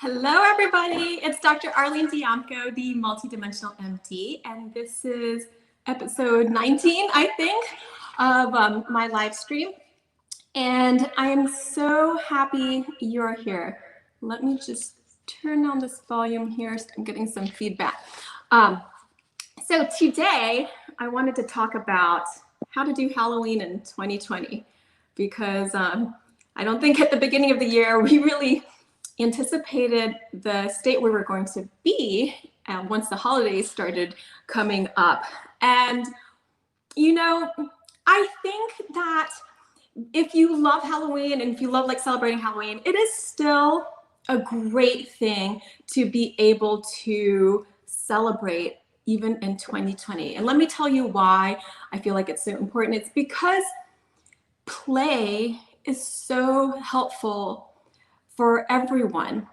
Hello, everybody. It's Dr. Arlene Diamco, the MultiDimensional MD, and this is episode 19, I think, of my live stream. And I am so happy you're here. Let me just turn on this volume here. I'm getting some feedback. So today, I wanted to talk about how to do Halloween in 2020, because I don't think at the beginning of the year we really anticipated the state we were going to be once the holidays started coming up. And, you know, I think that if you love Halloween and if you love like celebrating Halloween, it is still a great thing to be able to celebrate even in 2020. And let me tell you why I feel like it's so important. It's because play is so helpful for everyone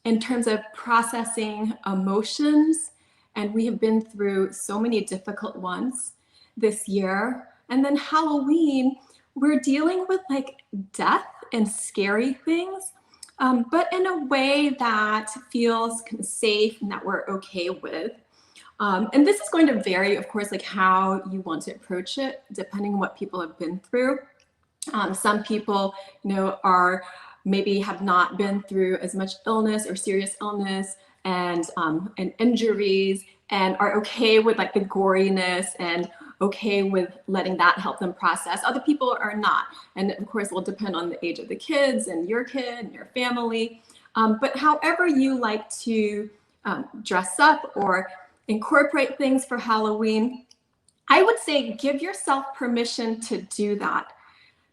in terms of processing emotions. And we have been through so many difficult ones this year. And then Halloween, we're dealing with like death and scary things, but in a way that feels kind of safe and that we're okay with. And this is going to vary, of course, like how you want to approach it, depending on what people have been through. Some people, are maybe have not been through as much illness or serious illness and injuries and are okay with like the goriness and okay with letting that help them process. Other people are not. And of course, it will depend on the age of the kids and your kid and your family. But however you like to dress up or incorporate things for Halloween, I would say give yourself permission to do that.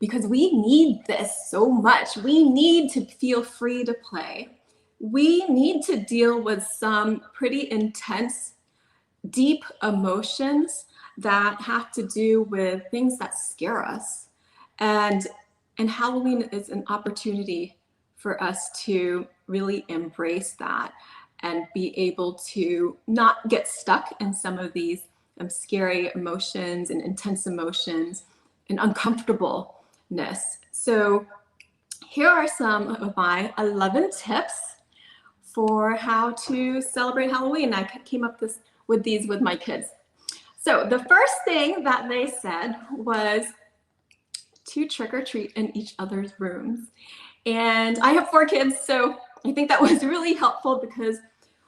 Because we need this so much. We need to feel free to play. We need to deal with some pretty intense, deep emotions that have to do with things that scare us. And Halloween is an opportunity for us to really embrace that and be able to not get stuck in some of these scary emotions and intense emotions and uncomfortable. So here are some of my 11 tips for how to celebrate Halloween. I came up with these with my kids. So the first thing that they said was to trick or treat in each other's rooms. And I have 4 kids, so I think that was really helpful because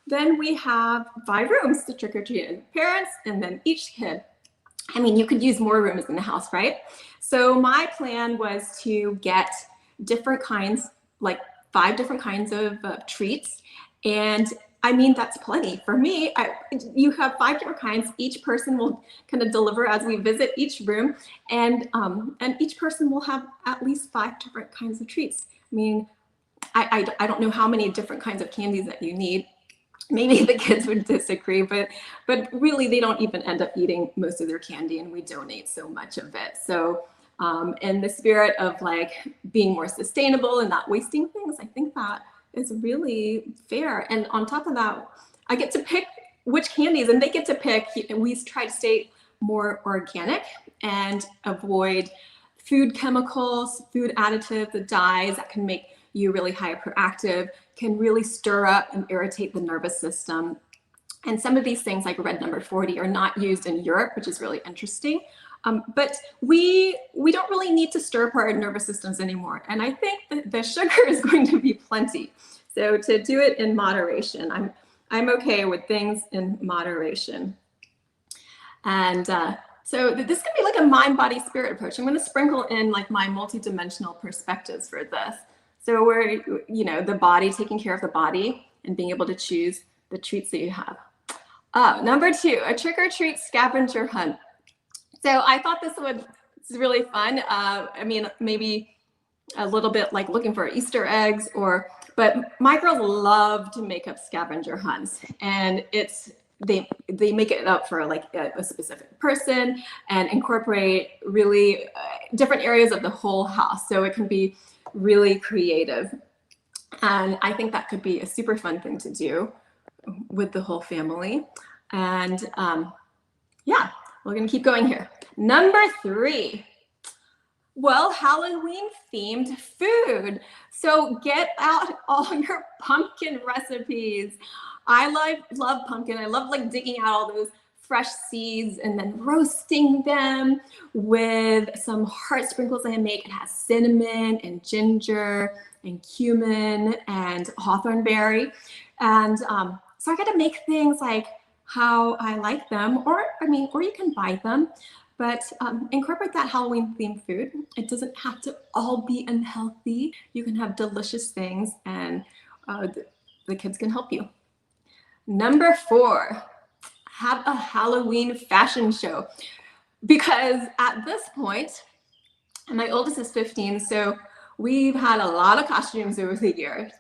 then we have 5 rooms to trick or treat in, parents and then each kid. I mean, you could use more rooms in the house, right? So my plan was to get different kinds, like 5 different kinds of treats. And I mean, that's plenty. For me, you have 5 different kinds. Each person will kind of deliver as we visit each room. And each person will have at least 5 different kinds of treats. I mean, I don't know how many different kinds of candies that you need. Maybe the kids would disagree, but really they don't even end up eating most of their candy and we donate so much of it. So in the spirit of like being more sustainable and not wasting things, I think that is really fair. And on top of that, I get to pick which candies and they get to pick. We try to stay more organic and avoid food chemicals, food additives, the dyes that can make you really hyperactive, can really stir up and irritate the nervous system. And some of these things like red number 40 are not used in Europe, which is really interesting. But we don't really need to stir up our nervous systems anymore. And I think that the sugar is going to be plenty. So to do it in moderation, I'm okay with things in moderation. And so this can be like a mind, body, spirit approach. I'm going to sprinkle in like my multidimensional perspectives for this. So we're, the body, taking care of the body and being able to choose the treats that you have. Number 2, a trick or treat scavenger hunt. So I thought this was really fun. I mean, maybe a little bit like looking for Easter eggs but my girls love to make up scavenger hunts, and they make it up for like a specific person and incorporate really different areas of the whole house. So it can be really creative. And I think that could be a super fun thing to do with the whole family. And yeah, we're gonna keep going here. Number 3, Well, Halloween themed food. So get out all your pumpkin recipes. I love pumpkin. I love like digging out all those fresh seeds and then roasting them with some heart sprinkles I make. It has cinnamon and ginger and cumin and hawthorn berry. And so I got to make things like how I like them, or you can buy them. But incorporate that Halloween themed food. It doesn't have to all be unhealthy. You can have delicious things, and the kids can help you. Number 4, have a Halloween fashion show. Because at this point, and my oldest is 15, so we've had a lot of costumes over the years.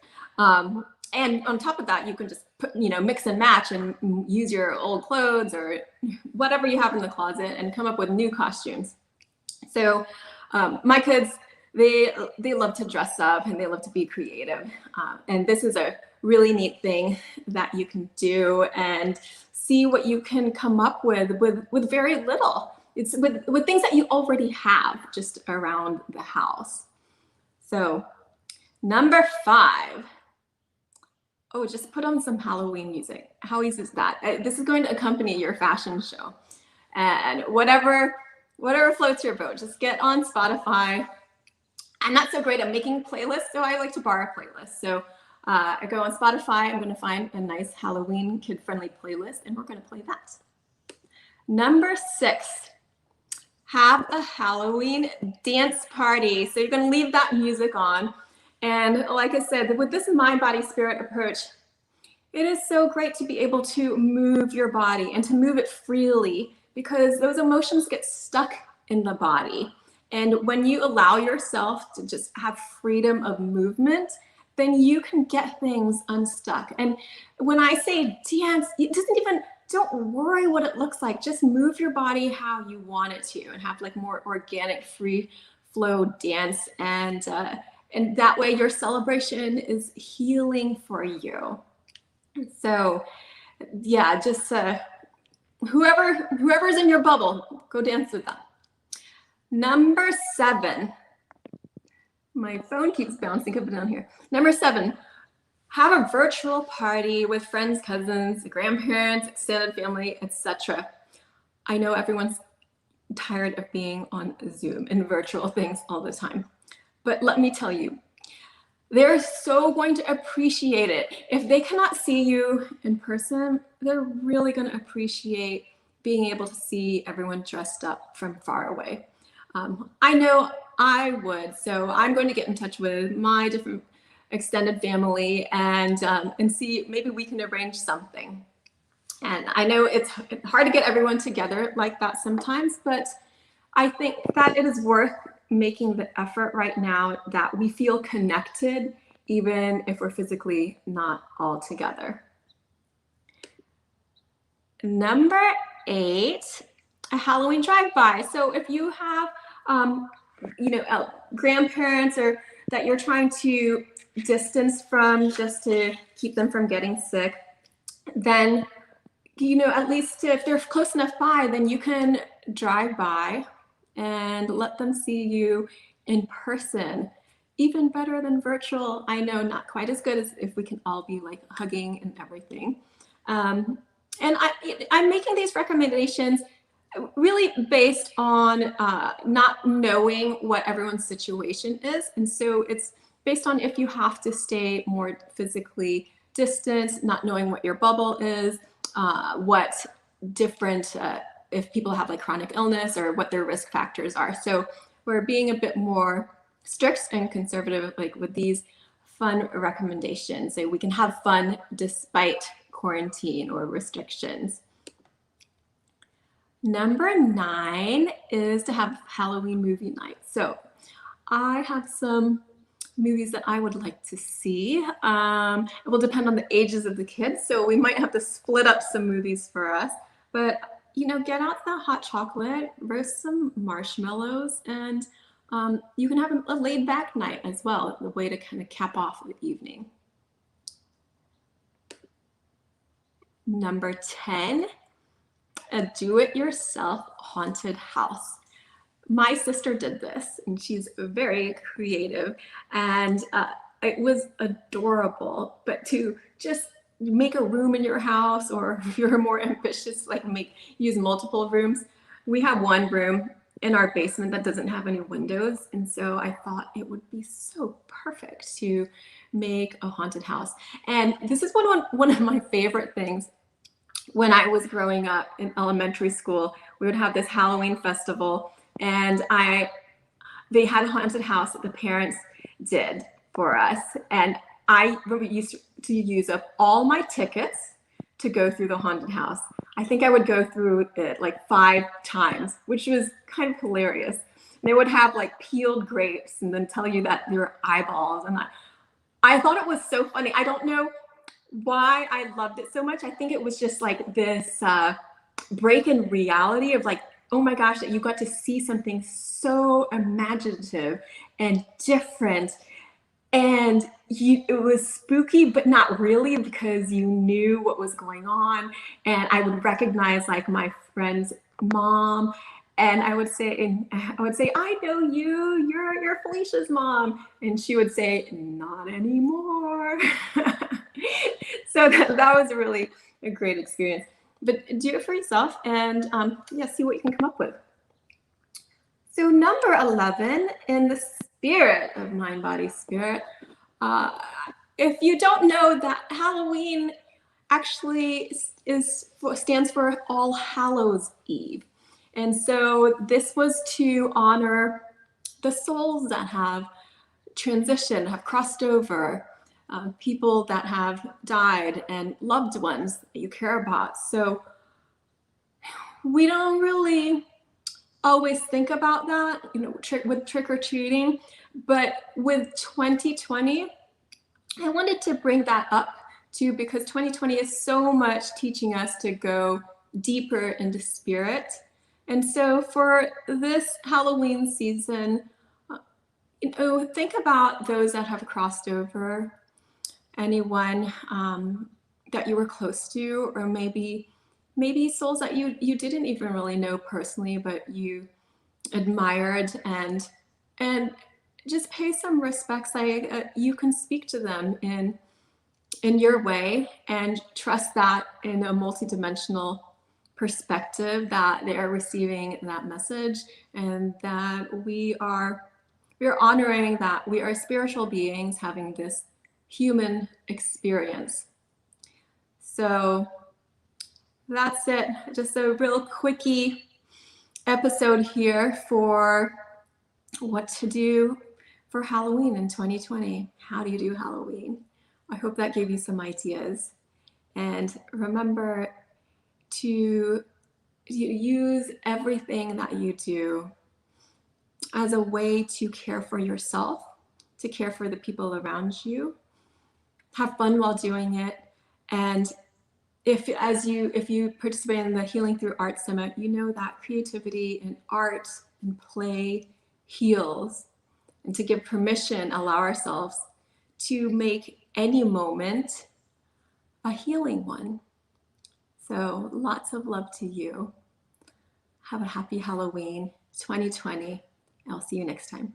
And on top of that, you can just mix and match and use your old clothes or whatever you have in the closet and come up with new costumes. So my kids, they love to dress up and they love to be creative. And this is a really neat thing that you can do and see what you can come up with very little. It's with things that you already have just around the house. So number 5. Oh, just put on some Halloween music. How easy is that? This is going to accompany your fashion show. And whatever floats your boat, just get on Spotify. I'm not so great at making playlists, so I like to borrow playlists. So I go on Spotify, I'm going to find a nice Halloween kid-friendly playlist, and we're going to play that. Number 6, have a Halloween dance party. So you're going to leave that music on. And like I said, with this mind, body, spirit approach, it is so great to be able to move your body and to move it freely, because those emotions get stuck in the body. And when you allow yourself to just have freedom of movement, then you can get things unstuck. And when I say dance, don't worry what it looks like. Just move your body how you want it to and have like more organic, free flow dance. And that way your celebration is healing for you. So yeah, just whoever's in your bubble, go dance with them. Number 7, my phone keeps bouncing up and down here. Number 7, have a virtual party with friends, cousins, grandparents, extended family, etc. I know everyone's tired of being on Zoom and virtual things all the time. But let me tell you, they're so going to appreciate it. If they cannot see you in person, they're really going to appreciate being able to see everyone dressed up from far away. I know I would, so I'm going to get in touch with my different extended family and see maybe we can arrange something. And I know it's hard to get everyone together like that sometimes, but I think that it is worth making the effort right now that we feel connected, even if we're physically not all together. Number 8, a Halloween drive-by. So if you have, grandparents or that you're trying to distance from just to keep them from getting sick, then, at least if they're close enough by, then you can drive by and let them see you in person. Even better than virtual. I know not quite as good as if we can all be like hugging and everything. And I'm making these recommendations really based on not knowing what everyone's situation is. And so it's based on if you have to stay more physically distant, not knowing what your bubble is, what different, if people have like chronic illness or what their risk factors are. So we're being a bit more strict and conservative like with these fun recommendations. So we can have fun despite quarantine or restrictions. Number 9 is to have Halloween movie night. So I have some movies that I would like to see. It will depend on the ages of the kids, so we might have to split up some movies for us. But get out the hot chocolate, roast some marshmallows, and you can have a laid-back night as well, the way to kind of cap off the evening. Number 10, a do-it-yourself haunted house. my sister did this, and she's very creative, and it was adorable. But to just make a room in your house, or if you're more ambitious, like use multiple rooms. We have one room in our basement that doesn't have any windows, and so I thought it would be so perfect to make a haunted house. And this is one of my favorite things. When I was growing up in elementary school, we would have this Halloween festival, and they had a haunted house that the parents did for us. And I used to use up all my tickets to go through the haunted house. I think I would go through it like 5 times, which was kind of hilarious. They would have like peeled grapes and then tell you that they were eyeballs. And I thought it was so funny. I don't know why I loved it so much. I think it was just like this break in reality of like, oh my gosh, that you got to see something so imaginative and different. And it was spooky, but not really, because you knew what was going on. And I would recognize like my friend's mom, and I would say, I know you. You're Felicia's mom, and she would say, not anymore. So that was really a great experience. But do it for yourself, and see what you can come up with. So number 11, in the spirit of mind, body, spirit. If you don't know, that Halloween actually stands for All Hallows Eve. And so this was to honor the souls that have transitioned, have crossed over, people that have died, and loved ones that you care about. So we don't really always think about that, with trick-or-treating, but with 2020, I wanted to bring that up too, because 2020 is so much teaching us to go deeper into spirit. And so for this Halloween season, think about those that have crossed over, anyone that you were close to, or maybe souls that you didn't even really know personally, but you admired, and just pay some respects. You can speak to them in your way, and trust that in a multidimensional perspective that they are receiving that message, and that we are honoring that we are spiritual beings having this human experience. So that's it. Just a real quickie episode here for what to do for Halloween in 2020. How do you do Halloween? I hope that gave you some ideas. And remember to use everything that you do as a way to care for yourself, to care for the people around you. Have fun while doing it. And if you participate in the Healing Through Art Summit, you know that creativity and art and play heals. And to give permission, allow ourselves to make any moment a healing one. So lots of love to you. Have a happy Halloween 2020. I'll see you next time.